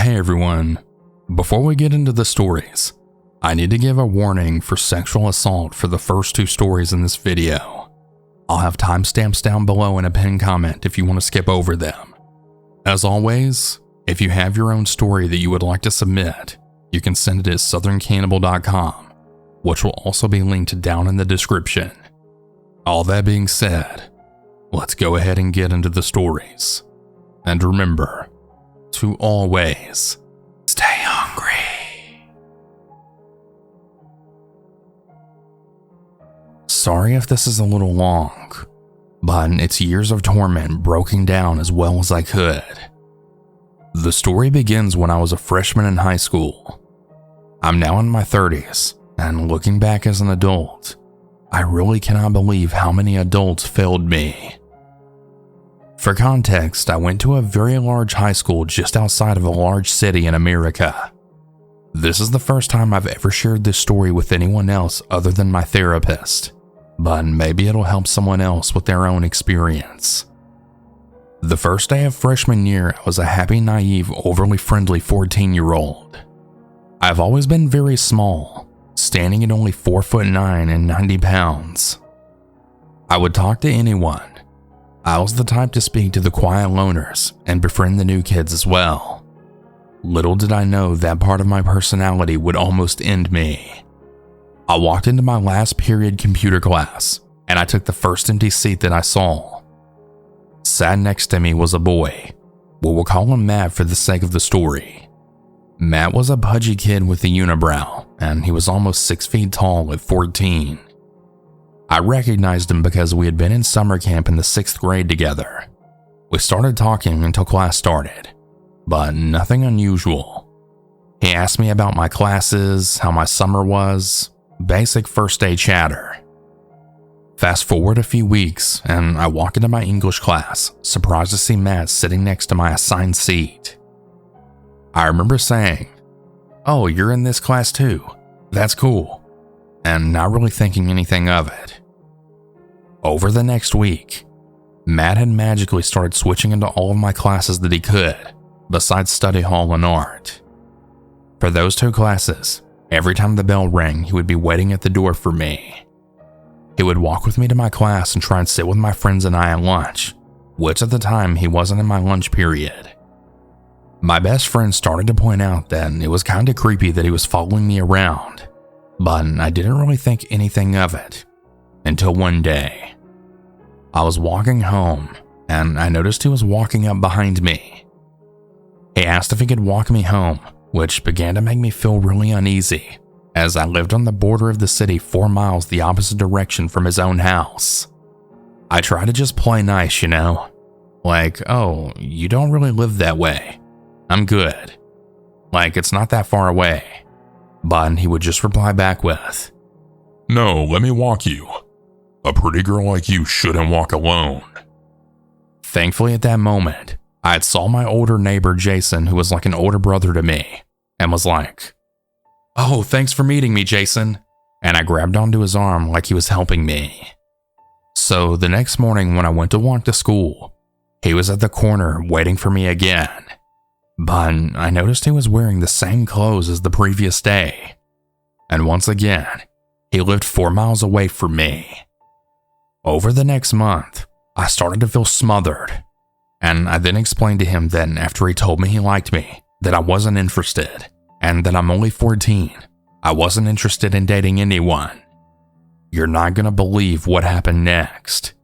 Hey everyone, before we get into the stories, I need to give a warning for sexual assault for the first two stories in this video. I'll have timestamps down below in a pinned comment if you want to skip over them. As always, if you have your own story that you would like to submit, you can send it at southerncannibal.com, which will also be linked down in the description. All that being said, let's go ahead and get into the stories. And remember to always stay hungry. Sorry if this is a little long, but it's years of torment broken down as well as I could. The story begins when I was a freshman in high school. I'm now in my 30s, and looking back as an adult, I really cannot believe how many adults failed me. For context, I went to a very large high school just outside of a large city in America. This is the first time I've ever shared this story with anyone else other than my therapist, but maybe it'll help someone else with their own experience. The first day of freshman year, I was a happy, naive, overly friendly 14-year-old. I've always been very small, standing at only 4'9" and 90 pounds. I would talk to anyone. I was the type to speak to the quiet loners and befriend the new kids as well. Little did I know that part of my personality would almost end me. I walked into my last period computer class, and I took the first empty seat that I saw. Sat next to me was a boy. We'll call him Matt for the sake of the story. Matt was a pudgy kid with a unibrow, and he was almost 6 feet tall at 14. I recognized him because we had been in summer camp in the 6th grade together. We started talking until class started, but nothing unusual. He asked me about my classes, how my summer was, basic first day chatter. Fast forward a few weeks, and I walk into my English class, surprised to see Matt sitting next to my assigned seat. I remember saying, "Oh, you're in this class too. That's cool," and not really thinking anything of it. Over the next week, Matt had magically started switching into all of my classes that he could, besides study hall and art. For those two classes, every time the bell rang, he would be waiting at the door for me. He would walk with me to my class and try and sit with my friends and I at lunch, which at the time he wasn't in my lunch period. My best friend started to point out that it was kind of creepy that he was following me around, but I didn't really think anything of it, until one day. I was walking home, and I noticed he was walking up behind me. He asked if he could walk me home, which began to make me feel really uneasy, as I lived on the border of the city 4 miles the opposite direction from his own house. I tried to just play nice, you know? Like, "Oh, you don't really live that way. I'm good. Like, it's not that far away." But he would just reply back with, "No, let me walk you. A pretty girl like you shouldn't walk alone." Thankfully at that moment, I had saw my older neighbor Jason, who was like an older brother to me, and was like, "Oh, thanks for meeting me, Jason." And I grabbed onto his arm like he was helping me. So the next morning when I went to walk to school, he was at the corner waiting for me again. But I noticed he was wearing the same clothes as the previous day. And once again, he lived 4 miles away from me. Over the next month, I started to feel smothered, and I then explained to him that after he told me he liked me, that I wasn't interested, and that I'm only 14, I wasn't interested in dating anyone. You're not gonna believe what happened next.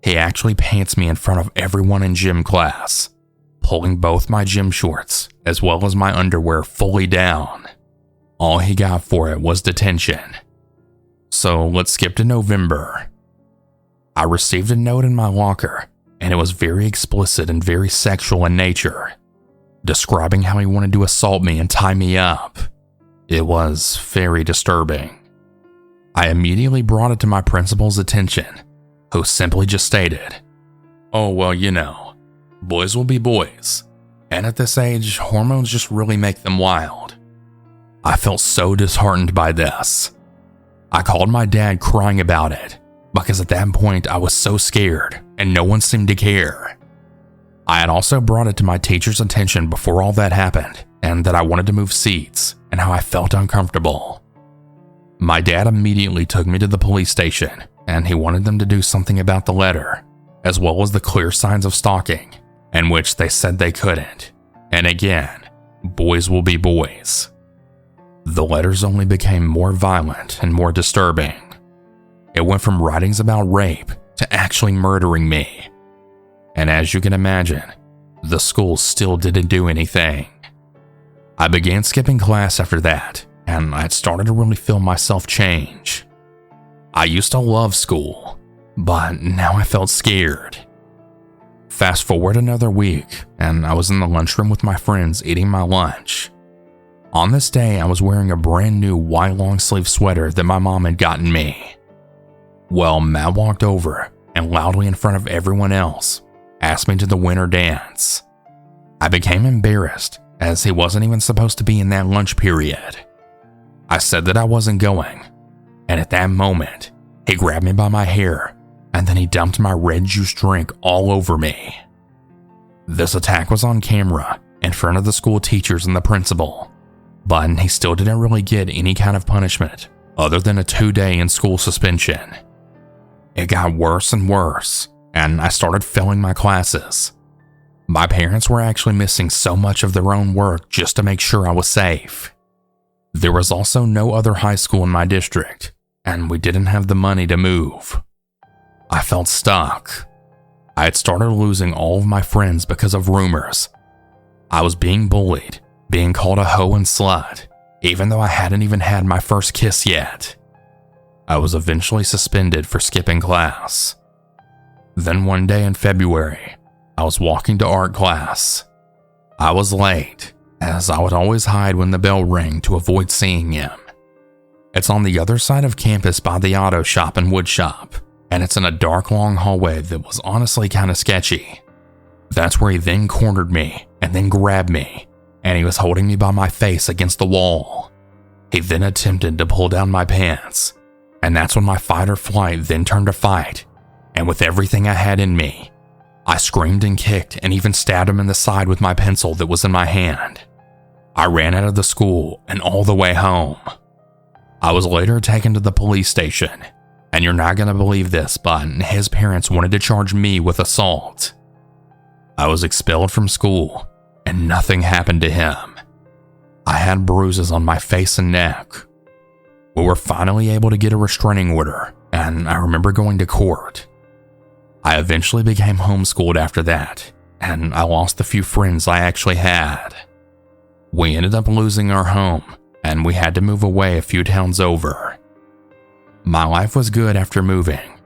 He actually pants me in front of everyone in gym class, pulling both my gym shorts as well as my underwear fully down. All he got for it was detention. So let's skip to November. I received a note in my locker, and it was very explicit and very sexual in nature, describing how he wanted to assault me and tie me up. It was very disturbing. I immediately brought it to my principal's attention, who simply just stated, "Oh, well, you know, boys will be boys, and at this age, hormones just really make them wild." I felt so disheartened by this. I called my dad crying about it, because at that point I was so scared and no one seemed to care. I had also brought it to my teacher's attention before all that happened, and that I wanted to move seats and how I felt uncomfortable. My dad immediately took me to the police station, and he wanted them to do something about the letter, as well as the clear signs of stalking, in which they said they couldn't. And again, boys will be boys. The letters only became more violent and more disturbing. It went from writings about rape to actually murdering me. And as you can imagine, the school still didn't do anything. I began skipping class after that, and I'd started to really feel myself change. I used to love school, but now I felt scared. Fast forward another week, and I was in the lunchroom with my friends eating my lunch. On this day, I was wearing a brand new white long sleeve sweater that my mom had gotten me. Well, Matt walked over and loudly in front of everyone else asked me to the winter dance. I became embarrassed as he wasn't even supposed to be in that lunch period. I said that I wasn't going, and at that moment, he grabbed me by my hair and then he dumped my red juice drink all over me. This attack was on camera in front of the school teachers and the principal, but he still didn't really get any kind of punishment other than a 2-day in-school suspension. It got worse and worse, and I started failing my classes. My parents were actually missing so much of their own work just to make sure I was safe. There was also no other high school in my district, and we didn't have the money to move. I felt stuck. I had started losing all of my friends because of rumors. I was being bullied, being called a hoe and slut, even though I hadn't even had my first kiss yet. I was eventually suspended for skipping class. Then one day in February, I was walking to art class. I was late, as I would always hide when the bell rang to avoid seeing him. It's on the other side of campus by the auto shop and wood shop, and it's in a dark long hallway that was honestly kind of sketchy. That's where he then cornered me and then grabbed me, and he was holding me by my face against the wall. He then attempted to pull down my pants, and that's when my fight or flight then turned to fight, and with everything I had in me, I screamed and kicked and even stabbed him in the side with my pencil that was in my hand. I ran out of the school and all the way home. I was later taken to the police station, and you're not going to believe this, but his parents wanted to charge me with assault. I was expelled from school, and nothing happened to him. I had bruises on my face and neck. We were finally able to get a restraining order, and I remember going to court. I eventually became homeschooled after that, and I lost the few friends I actually had. We ended up losing our home, and we had to move away a few towns over. My life was good after moving.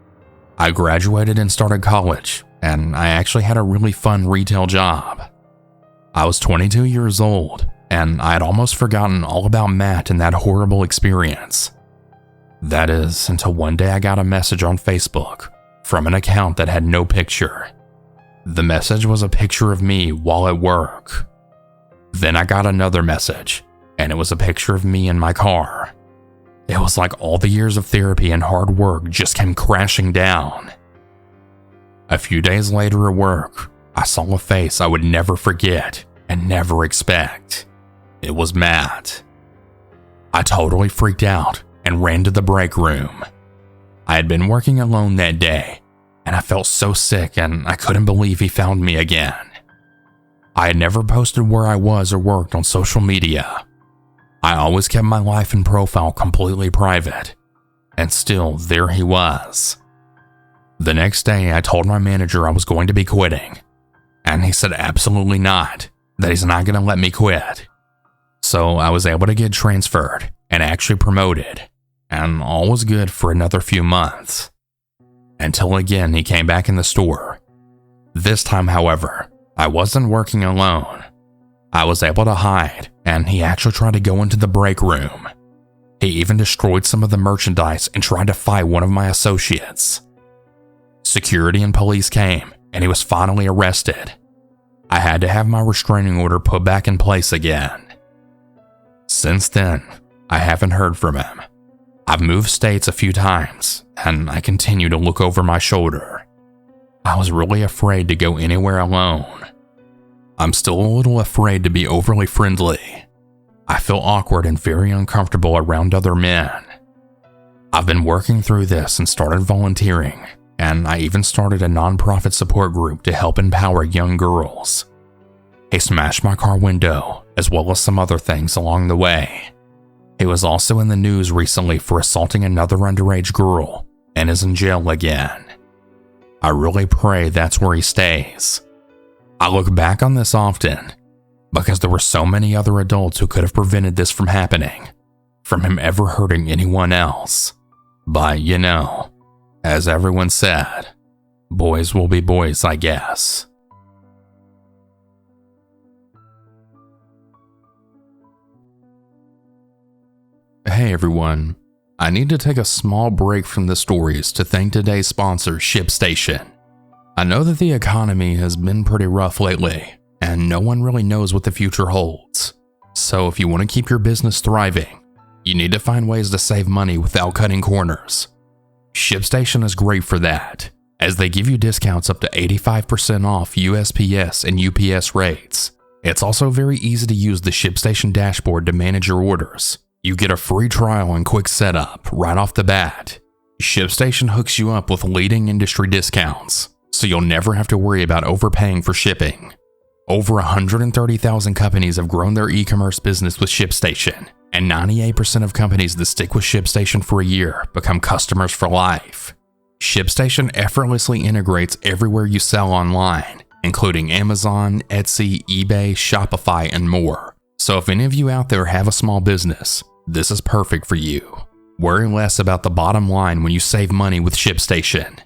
I graduated and started college, and I actually had a really fun retail job. I was 22 years old, and I had almost forgotten all about Matt and that horrible experience. That is, until one day I got a message on Facebook from an account that had no picture. The message was a picture of me while at work. Then I got another message, and it was a picture of me in my car. It was like all the years of therapy and hard work just came crashing down. A few days later at work, I saw a face I would never forget and never expect. It was Matt. I totally freaked out and ran to the break room. I had been working alone that day, and I felt so sick and I couldn't believe he found me again. I had never posted where I was or worked on social media. I always kept my life and profile completely private, and still there he was. The next day I told my manager I was going to be quitting, and he said absolutely not, that he's not going to let me quit. So I was able to get transferred and actually promoted, and all was good for another few months. Until again he came back in the store. This time, however, I wasn't working alone. I was able to hide, and he actually tried to go into the break room. He even destroyed some of the merchandise and tried to fight one of my associates. Security and police came, and he was finally arrested. I had to have my restraining order put back in place again. Since then, I haven't heard from him. I've moved states a few times, and I continue to look over my shoulder. I was really afraid to go anywhere alone. I'm still a little afraid to be overly friendly. I feel awkward and very uncomfortable around other men. I've been working through this and started volunteering, and I even started a nonprofit support group to help empower young girls. He smashed my car window, as well as some other things along the way. He was also in the news recently for assaulting another underage girl and is in jail again. I really pray that's where he stays. I look back on this often because there were so many other adults who could have prevented this from happening, from him ever hurting anyone else. But you know, as everyone said, boys will be boys, I guess. Hey everyone, I need to take a small break from the stories to thank today's sponsor, ShipStation. I know that the economy has been pretty rough lately, and no one really knows what the future holds. So if you want to keep your business thriving, you need to find ways to save money without cutting corners. ShipStation is great for that, as they give you discounts up to 85% off USPS and UPS rates. It's also very easy to use the ShipStation dashboard to manage your orders. You get a free trial and quick setup right off the bat. ShipStation hooks you up with leading industry discounts, so you'll never have to worry about overpaying for shipping. Over 130,000 companies have grown their e-commerce business with ShipStation, and 98% of companies that stick with ShipStation for a year become customers for life. ShipStation effortlessly integrates everywhere you sell online, including Amazon, Etsy, eBay, Shopify, and more. So if any of you out there have a small business, this is perfect for you. Worry less about the bottom line when you save money with ShipStation.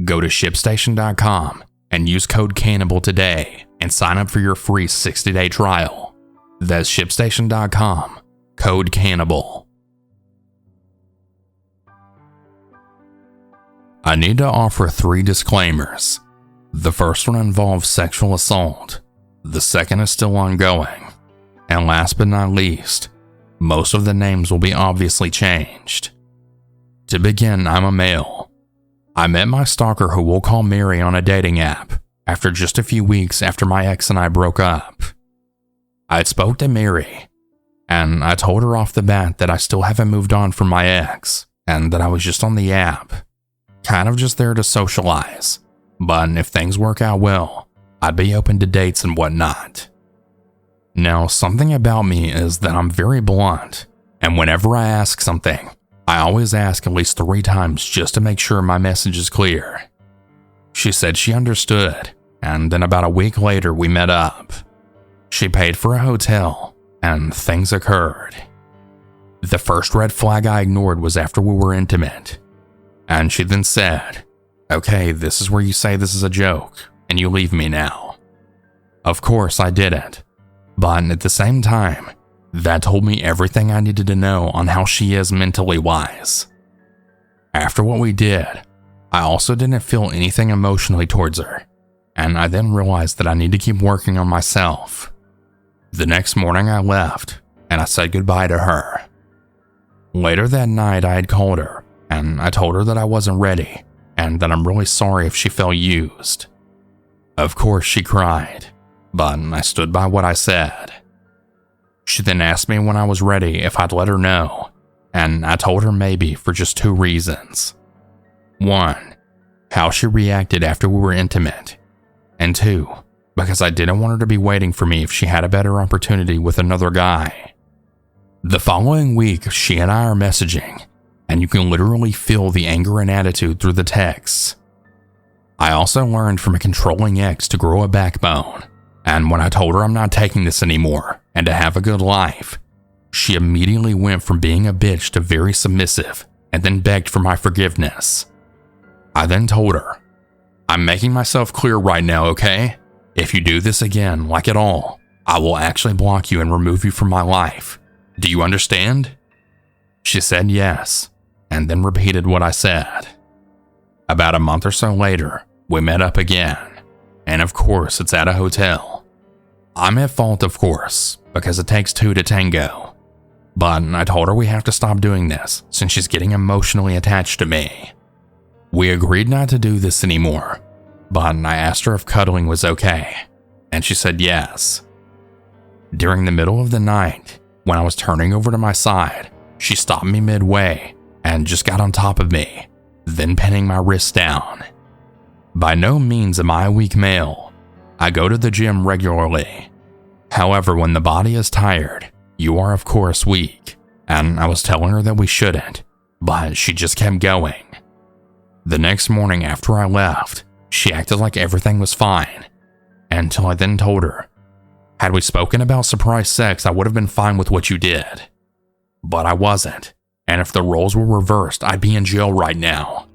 Go to ShipStation.com and use code Cannibal today and sign up for your free 60-day trial. That's ShipStation.com, code Cannibal. I need to offer 3 disclaimers. The first one involves sexual assault. The second is still ongoing. And last but not least, most of the names will be obviously changed. To begin, I'm a male. I met my stalker, who we'll call Mary, on a dating app after just a few weeks after my ex and I broke up. I spoke to Mary, and I told her off the bat that I still haven't moved on from my ex, and that I was just on the app, kind of just there to socialize, but if things work out well, I'd be open to dates and whatnot. Now, something about me is that I'm very blunt, and whenever I ask something, I always ask at least 3 times just to make sure my message is clear. She said she understood, and then about a week later we met up. She paid for a hotel, and things occurred. The first red flag I ignored was after we were intimate, and she then said, "Okay, this is where you say this is a joke, and you leave me now." Of course I didn't. But at the same time, that told me everything I needed to know on how she is mentally wise. After what we did, I also didn't feel anything emotionally towards her, and I then realized that I need to keep working on myself. The next morning I left, and I said goodbye to her. Later that night I had called her, and I told her that I wasn't ready, and that I'm really sorry if she felt used. Of course she cried, but I stood by what I said. She then asked me when I was ready if I'd let her know, and I told her maybe for just 2 reasons. 1, how she reacted after we were intimate, and 2, because I didn't want her to be waiting for me if she had a better opportunity with another guy. The following week, she and I are messaging, and you can literally feel the anger and attitude through the texts. I also learned from a controlling ex to grow a backbone, and when I told her I'm not taking this anymore and to have a good life, she immediately went from being a bitch to very submissive and then begged for my forgiveness. I then told her, "I'm making myself clear right now, okay? If you do this again, like at all, I will actually block you and remove you from my life. Do you understand?" She said yes, and then repeated what I said. About a month or so later, we met up again, and of course it's at a hotel. I'm at fault, of course, because it takes 2 to tango, but I told her we have to stop doing this since she's getting emotionally attached to me. We agreed not to do this anymore, but I asked her if cuddling was okay, And she said yes. During the middle of the night, when I was turning over to my side, she stopped me midway and just got on top of me, then pinning my wrists down. By no means am I a weak male. I go to the gym regularly. However, when the body is tired, you are of course weak, and I was telling her that we shouldn't, but she just kept going. The next morning after I left, she acted like everything was fine, until I then told her, had we spoken about surprise sex, I would have been fine with what you did. But I wasn't, and if the roles were reversed, I'd be in jail right now.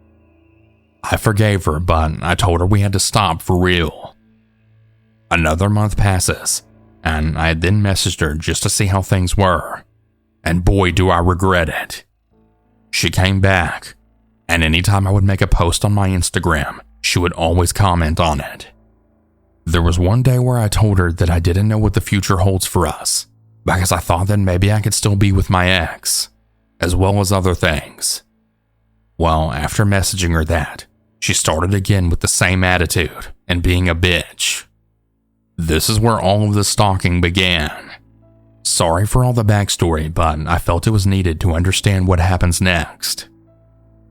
I forgave her, but I told her we had to stop for real. Another month passes, and I had then messaged her just to see how things were, and boy do I regret it. She came back, and anytime I would make a post on my Instagram, she would always comment on it. There was one day where I told her that I didn't know what the future holds for us, because I thought that maybe I could still be with my ex, as well as other things. Well, after messaging her that, she started again with the same attitude and being a bitch. This is where all of the stalking began. Sorry for all the backstory, but I felt it was needed to understand what happens next.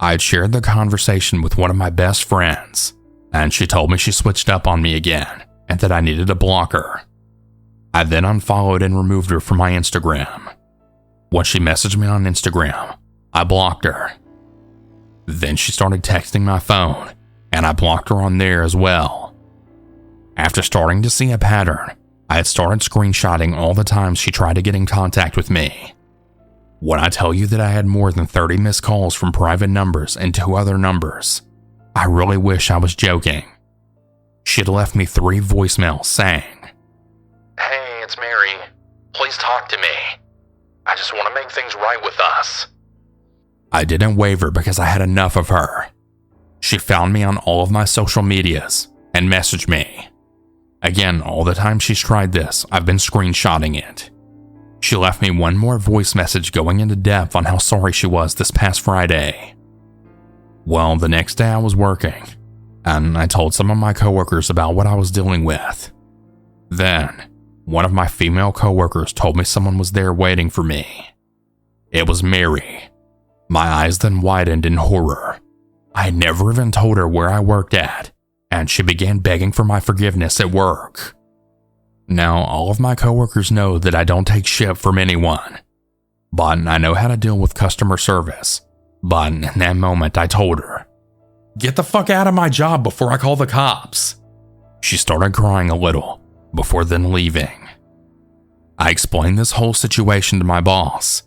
I had shared the conversation with one of my best friends, and she told me she switched up on me again and that I needed to block her. I then unfollowed and removed her from my Instagram. When she messaged me on Instagram, I blocked her. Then she started texting my phone, and I blocked her on there as well. After starting to see a pattern, I had started screenshotting all the times she tried to get in contact with me. When I tell you that I had more than 30 missed calls from private numbers and 2 other numbers, I really wish I was joking. She had left me 3 voicemails saying, "Hey, it's Mary. Please talk to me. I just want to make things right with us." I didn't waver because I had enough of her. She found me on all of my social medias and messaged me. Again, all the time she's tried this, I've been screenshotting it. She left me one more voice message going into depth on how sorry she was this past Friday. Well, the next day I was working, and I told some of my coworkers about what I was dealing with. Then, one of my female coworkers told me someone was there waiting for me. It was Mary. My eyes then widened in horror. I had never even told her where I worked at, and she began begging for my forgiveness at work. Now, all of my coworkers know that I don't take shit from anyone, but I know how to deal with customer service. But in that moment, I told her, "Get the fuck out of my job before I call the cops." She started crying a little, before then leaving. I explained this whole situation to my boss,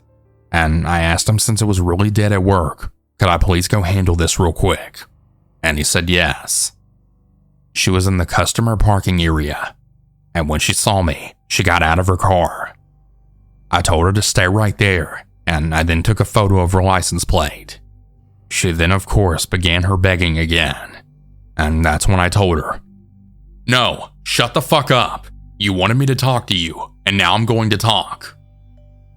and I asked him, since it was really dead at work, could I please go handle this real quick? And he said yes. She was in the customer parking area, and when she saw me, she got out of her car. I told her to stay right there, and I then took a photo of her license plate. She then, of course, began her begging again, and that's when I told her, "No, shut the fuck up. You wanted me to talk to you, and now I'm going to talk."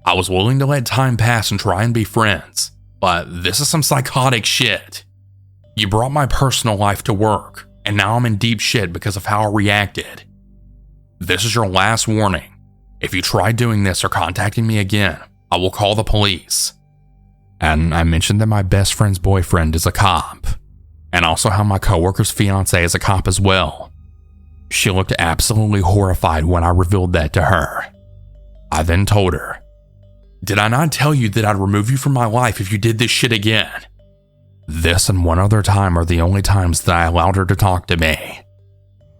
I was willing to let time pass and try and be friends, but this is some psychotic shit. You brought my personal life to work, and now I'm in deep shit because of how I reacted. This is your last warning. If you try doing this or contacting me again, I will call the police. And I mentioned that my best friend's boyfriend is a cop, and also how my coworker's fiance is a cop as well. She looked absolutely horrified when I revealed that to her. I then told her, "Did I not tell you that I'd remove you from my life if you did this shit again?" This and one other time are the only times that I allowed her to talk to me.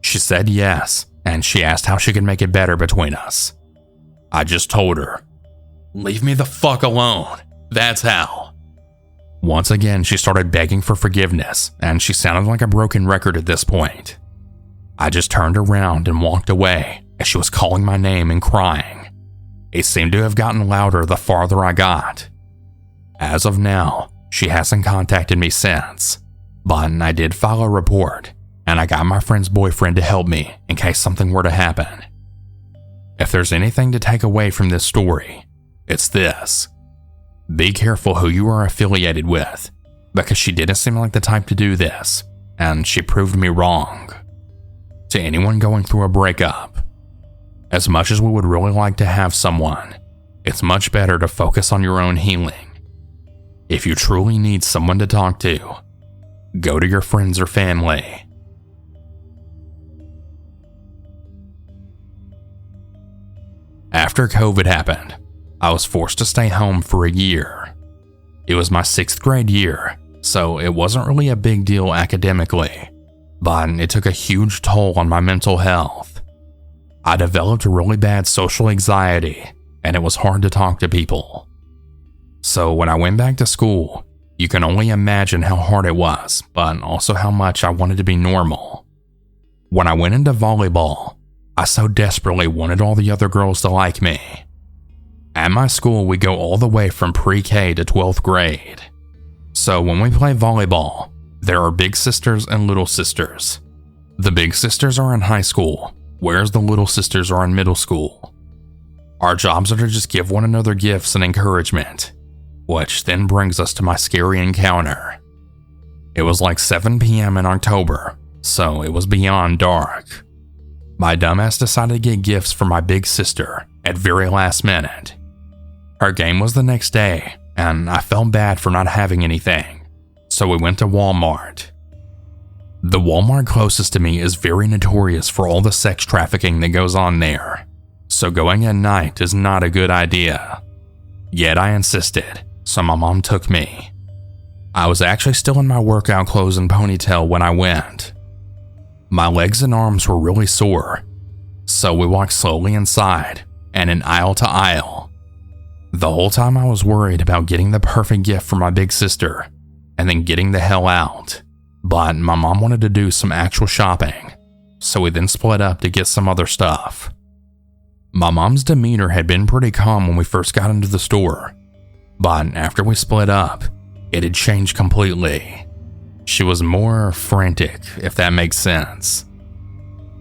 She said yes, and she asked how she could make it better between us. I just told her, "Leave me the fuck alone. That's how." Once again, she started begging for forgiveness, and she sounded like a broken record at this point. I just turned around and walked away as she was calling my name and crying. It seemed to have gotten louder the farther I got. As of now, she hasn't contacted me since, but I did file a report, and I got my friend's boyfriend to help me in case something were to happen. If there's anything to take away from this story, it's this. Be careful who you are affiliated with, because she didn't seem like the type to do this, and she proved me wrong. to anyone going through a breakup. As much as we would really like to have someone, it's much better to focus on your own healing. If you truly need someone to talk to, go to your friends or family. After COVID happened, I was forced to stay home for a year. It was my 6th grade year, so it wasn't really a big deal academically, but it took a huge toll on my mental health. I developed really bad social anxiety, and it was hard to talk to people. So when I went back to school, you can only imagine how hard it was, but also how much I wanted to be normal. When I went into volleyball, I so desperately wanted all the other girls to like me. At my school, we go all the way from pre-K to 12th grade. So when we play volleyball, there are big sisters and little sisters. The big sisters are in high school, whereas the little sisters are in middle school. Our jobs are to just give one another gifts and encouragement, which then brings us to my scary encounter. It was like 7 p.m. in October, so it was beyond dark. My dumbass decided to get gifts for my big sister at very last minute. Her game was the next day, and I felt bad for not having anything, so we went to Walmart. The Walmart closest to me is very notorious for all the sex trafficking that goes on there, so going at night is not a good idea. Yet I insisted, so my mom took me. I was actually still in my workout clothes and ponytail when I went. My legs and arms were really sore, so we walked slowly inside and in aisle to aisle. The whole time I was worried about getting the perfect gift for my big sister and then getting the hell out, but my mom wanted to do some actual shopping, so we then split up to get some other stuff. My mom's demeanor had been pretty calm when we first got into the store, but after we split up, it had changed completely. She was more frantic, if that makes sense.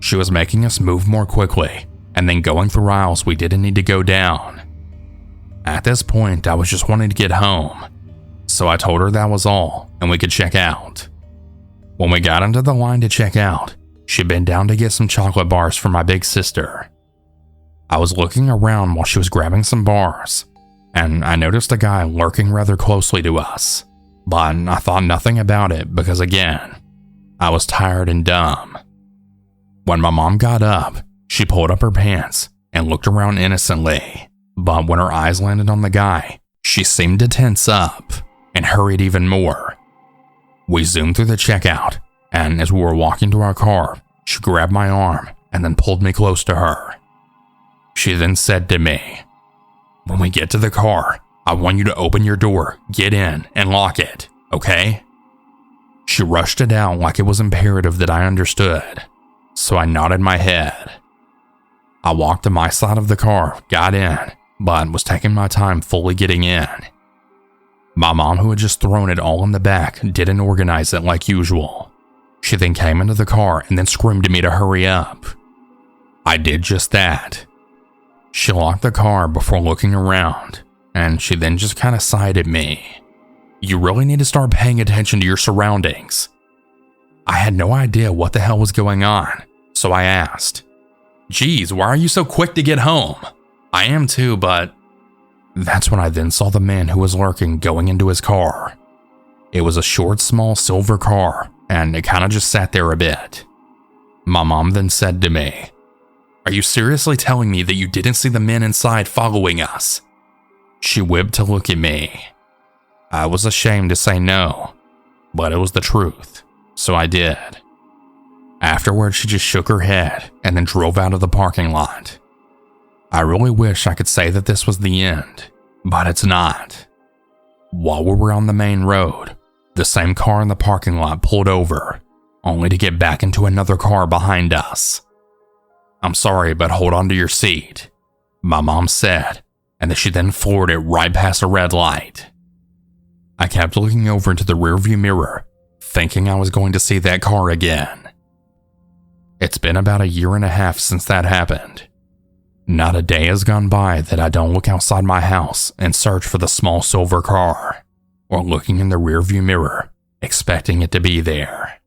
She was making us move more quickly, and then going through aisles we didn't need to go down. At this point, I was just wanting to get home, so I told her that was all, and we could check out. When we got into the line to check out, she bent down to get some chocolate bars for my big sister. I was looking around while she was grabbing some bars, and I noticed a guy lurking rather closely to us, but I thought nothing about it because, again, I was tired and dumb. When my mom got up, she pulled up her pants and looked around innocently, but when her eyes landed on the guy, she seemed to tense up and hurried even more. We zoomed through the checkout, and as we were walking to our car, she grabbed my arm and then pulled me close to her. She then said to me, "When we get to the car, I want you to open your door, get in, and lock it, okay?" She rushed it out like it was imperative that I understood, so I nodded my head. I walked to my side of the car, got in, but was taking my time fully getting in. My mom, who had just thrown it all in the back, didn't organize it like usual. She then came into the car and then screamed at me to hurry up. I did just that. She locked the car before looking around, and she then just kind of sighed at me. "You really need to start paying attention to your surroundings." I had no idea what the hell was going on, so I asked, "Geez, why are you so quick to get home?" "I am too, but..." That's when I then saw the man who was lurking going into his car. It was a short, small silver car, and it kind of just sat there a bit. My mom then said to me, "Are you seriously telling me that you didn't see the men inside following us?" She whipped to look at me. I was ashamed to say no, but it was the truth, so I did. Afterwards, she just shook her head and then drove out of the parking lot. I really wish I could say that this was the end, but it's not. While we were on the main road, the same car in the parking lot pulled over, only to get back into another car behind us. "I'm sorry, but hold on to your seat," my mom said, and she then floored it right past a red light. I kept looking over into the rearview mirror, thinking I was going to see that car again. It's been about a year and a half since that happened. Not a day has gone by that I don't look outside my house and search for the small silver car, or looking in the rearview mirror, expecting it to be there.